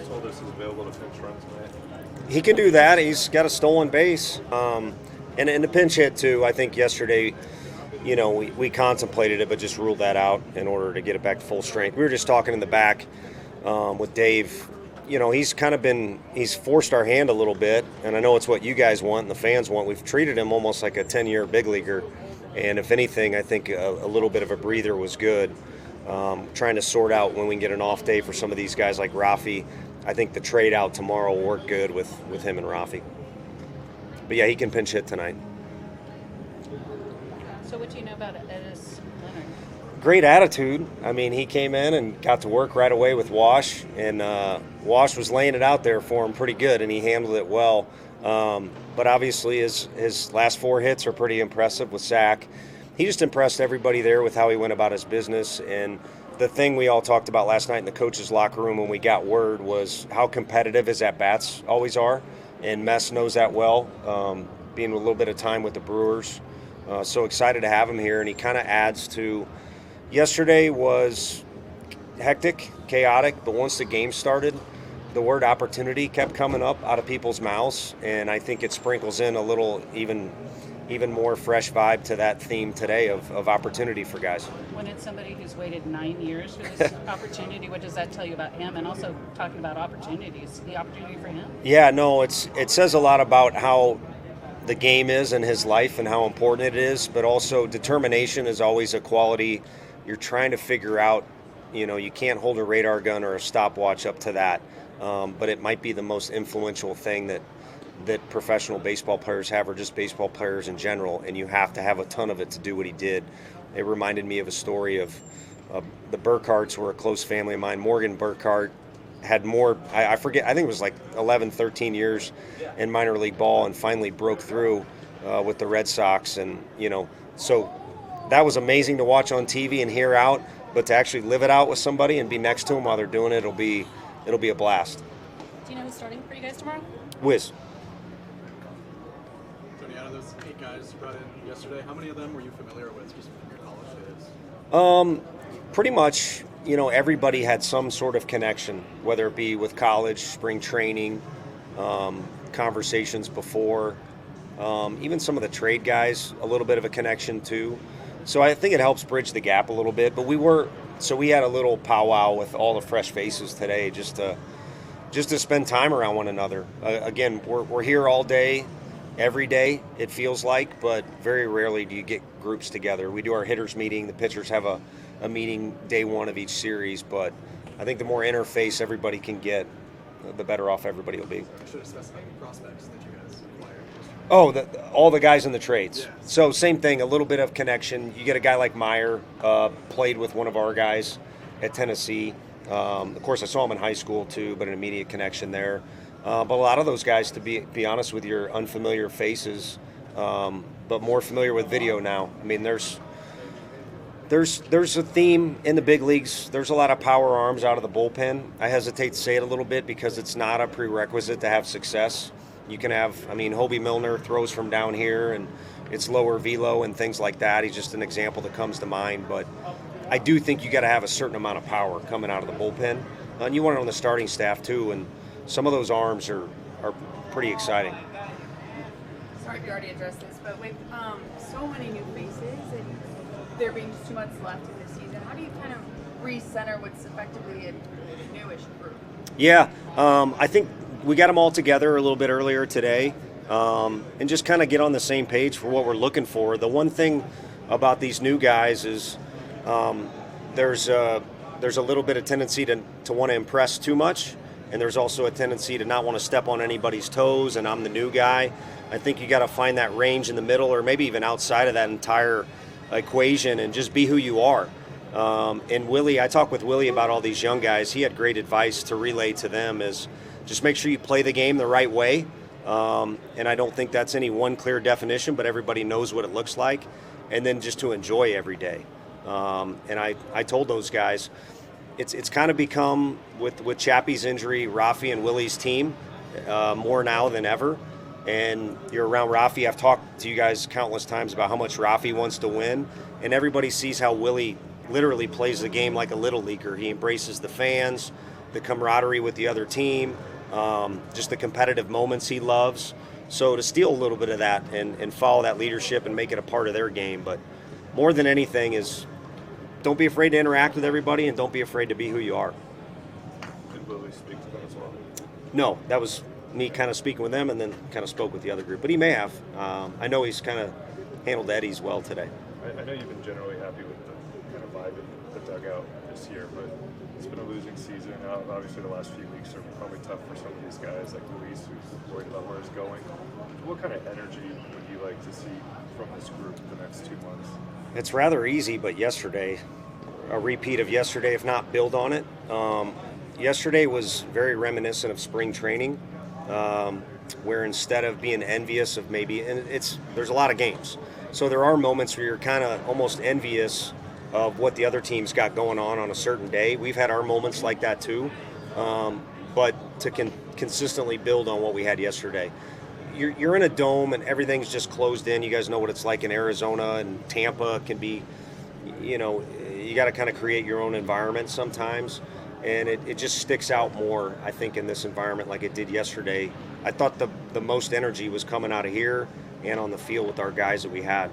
told us he's available to pinch run tonight. He can do that. He's got a stolen base. And in the pinch hit, too, I think yesterday, we contemplated it, but just ruled that out in order to get it back to full strength. We were just talking in the back with Dave. He's forced our hand a little bit, and I know it's what you guys want and the fans want. We've treated him almost like a 10-year big leaguer, and if anything, I think a little bit of a breather was good. Trying to sort out when we can get an off day for some of these guys like Rafi. I think the trade out tomorrow will work good with him and Rafi. But yeah, he can pinch hit tonight. So what do you know about Edis Leonard? Great attitude. I mean, he came in and got to work right away with Wash, and Wash was laying it out there for him pretty good, and he handled it well. But obviously his last 4 hits are pretty impressive with sack. He just impressed everybody there with how he went about his business. And the thing we all talked about last night in the coach's locker room when we got word was how competitive his at-bats always are. And Mess knows that well, being a little bit of time with the Brewers. So excited to have him here, and he kind of adds to – yesterday was hectic, chaotic, but once the game started, the word opportunity kept coming up out of people's mouths, and I think it sprinkles in a little even more fresh vibe to that theme today of opportunity for guys. When it's somebody who's waited 9 years for this opportunity, what does that tell you about him? And also talking about opportunities, the opportunity for him? Yeah, no, it says a lot about how the game is in his life and how important it is, but also determination is always a quality you're trying to figure out. You can't hold a radar gun or a stopwatch up to that, but it might be the most influential thing that professional baseball players have, or just baseball players in general, and you have to have a ton of it to do what he did. It reminded me of a story of the Burkharts were a close family of mine. Morgan Burkhart had more, I forget, I think it was like 11, 13 years in minor league ball, and finally broke through with the Red Sox. And, so that was amazing to watch on TV and hear out, but to actually live it out with somebody and be next to them while they're doing it, it'll be a blast. Do you know who's starting for you guys tomorrow? Wiz. Tony, out of those 8 guys you brought in yesterday, how many of them were you familiar with just from your college days? Pretty much, everybody had some sort of connection, whether it be with college, spring training, conversations before, even some of the trade guys, a little bit of a connection too. So I think it helps bridge the gap a little bit. But we had a little powwow with all the fresh faces today, just to spend time around one another. Again, we're here all day, every day, it feels like, but very rarely do you get groups together. We do our hitters meeting. The pitchers have a meeting day 1 of each series, but I think the more interface everybody can get, the better off everybody will be. You should have specified the prospects that you guys acquired. Oh, all the guys in the trades. Yeah. So same thing, a little bit of connection. You get a guy like Meyer, played with one of our guys at Tennessee. Of course, I saw him in high school too, but an immediate connection there. But a lot of those guys, to be honest with you, are unfamiliar faces, but more familiar with video now. I mean, there's a theme in the big leagues. There's a lot of power arms out of the bullpen. I hesitate to say it a little bit because it's not a prerequisite to have success. You can have, Hobie Milner throws from down here, and it's lower velo and things like that. He's just an example that comes to mind. But I do think you got to have a certain amount of power coming out of the bullpen. And you want it on the starting staff too, and some of those arms are pretty exciting. Sorry if you already addressed this, but with so many new faces and there being just 2 months left in the season, how do you kind of recenter what's effectively a newish group? Yeah, I think we got them all together a little bit earlier today, and just kind of get on the same page for what we're looking for. The one thing about these new guys is there's a little bit of tendency to want to impress too much, and there's also a tendency to not want to step on anybody's toes, and I'm the new guy. I think you got to find that range in the middle, or maybe even outside of that entire equation, and just be who you are. And Willie, I talked with Willie about all these young guys. He had great advice to relay to them is just make sure you play the game the right way. And I don't think that's any one clear definition, but everybody knows what it looks like. And then just to enjoy every day. And I told those guys, it's kind of become, with Chappie's injury, Rafi and Willie's team, more now than ever. And you're around Rafi. I've talked to you guys countless times about how much Rafi wants to win. And everybody sees how Willie literally plays the game like a little leaguer. He embraces the fans. the camaraderie with the other team, just the competitive moments he loves. So to steal a little bit of that and follow that leadership and make it a part of their game. But more than anything is don't be afraid to interact with everybody and don't be afraid to be who you are. Did Willie speak to them as well? No, that was me kind of speaking with them and then kind of spoke with the other group. But he may have. I know he's kind of handled Edis well today. I know you've been generally happy with the kind of vibe in the dugout this year, but it's been a losing season. Obviously, the last few weeks are probably tough for some of these guys like Luis, who's worried about where he's going. What kind of energy would you like to see from this group the next 2 months? It's rather easy, but yesterday, a repeat of yesterday, if not build on it. Yesterday was very reminiscent of spring training, where instead of being envious of maybe, and there's a lot of games, so there are moments where you're kind of almost envious of what the other team's got going on a certain day. We've had our moments like that too, but to consistently build on what we had yesterday. You're in a dome and everything's just closed in. You guys know what it's like in Arizona, and Tampa can be, you got to kind of create your own environment sometimes, and it just sticks out more, I think, in this environment like it did yesterday. I thought the most energy was coming out of here and on the field with our guys that we had.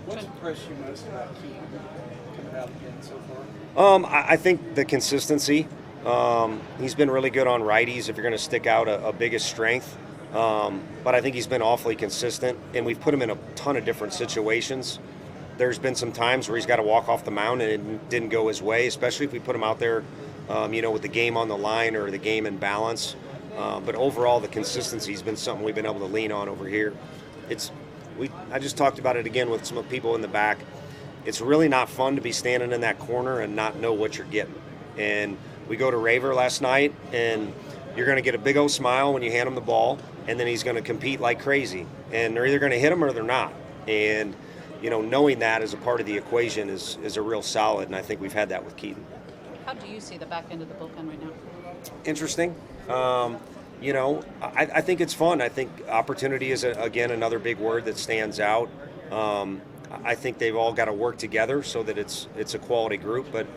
What's impressed you most about Keaton coming out again so far? I think the consistency. He's been really good on righties if you're going to stick out a biggest strength. But I think he's been awfully consistent, and we've put him in a ton of different situations. There's been some times where he's got to walk off the mound and it didn't go his way, especially if we put him out there, with the game on the line or the game in balance. But overall, the consistency has been something we've been able to lean on over here. I just talked about it again with some people in the back. It's really not fun to be standing in that corner and not know what you're getting. And we go to Raver last night, and you're going to get a big old smile when you hand him the ball, and then he's going to compete like crazy. And they're either going to hit him or they're not. And, knowing that as a part of the equation is a real solid, and I think we've had that with Keaton. How do you see the back end of the bullpen right now? Interesting. I think it's fun. I think opportunity is, again, another big word that stands out. I think they've all got to work together so that it's a quality group. But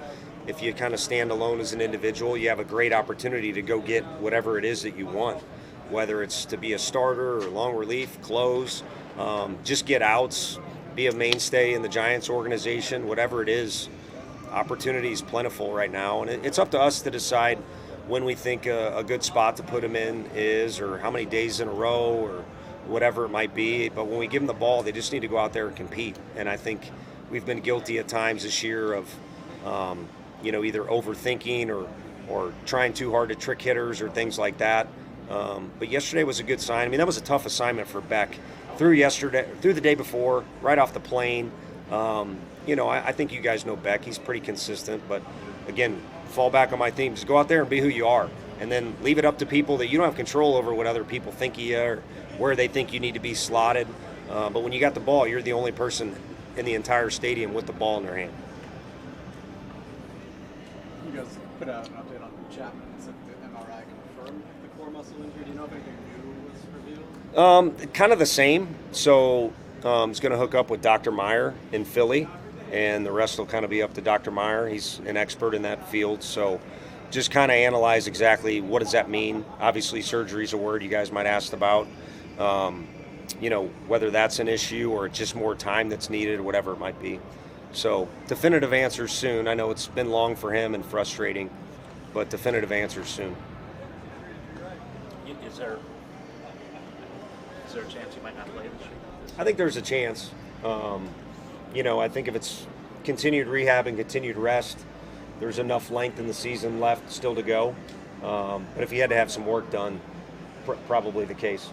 if you kind of stand alone as an individual, you have a great opportunity to go get whatever it is that you want, whether it's to be a starter or long relief, close, just get outs, be a mainstay in the Giants organization, whatever it is. Opportunity is plentiful right now, and it's up to us to decide when we think a good spot to put him in is, or how many days in a row, or whatever it might be. But when we give them the ball, they just need to go out there and compete. And I think we've been guilty at times this year of, either overthinking or trying too hard to trick hitters or things like that. But yesterday was a good sign. I mean, that was a tough assignment for Beck. Through the day before, right off the plane. I think you guys know Beck. He's pretty consistent. But, again, fall back on my theme. Just go out there and be who you are. And then leave it up to people that you don't have control over what other people think you are, where they think you need to be slotted. But when you got the ball, you're the only person in the entire stadium with the ball in their hand. You guys put out an update on Chapman. Said the MRI confirmed the core muscle injury. Do you know if anything new was revealed? Kind of the same. So he's going to hook up with Dr. Meyer in Philly, and the rest will kind of be up to Dr. Meyer. He's an expert in that field. So just kind of analyze exactly what does that mean. Obviously, surgery is a word you guys might ask about. Whether that's an issue or just more time that's needed or whatever it might be. So definitive answers soon. I know it's been long for him and frustrating, but definitive answers soon. Is there a chance you might not play this year? I think there's a chance. I think if it's continued rehab and continued rest, there's enough length in the season left still to go. But if he had to have some work done, probably the case.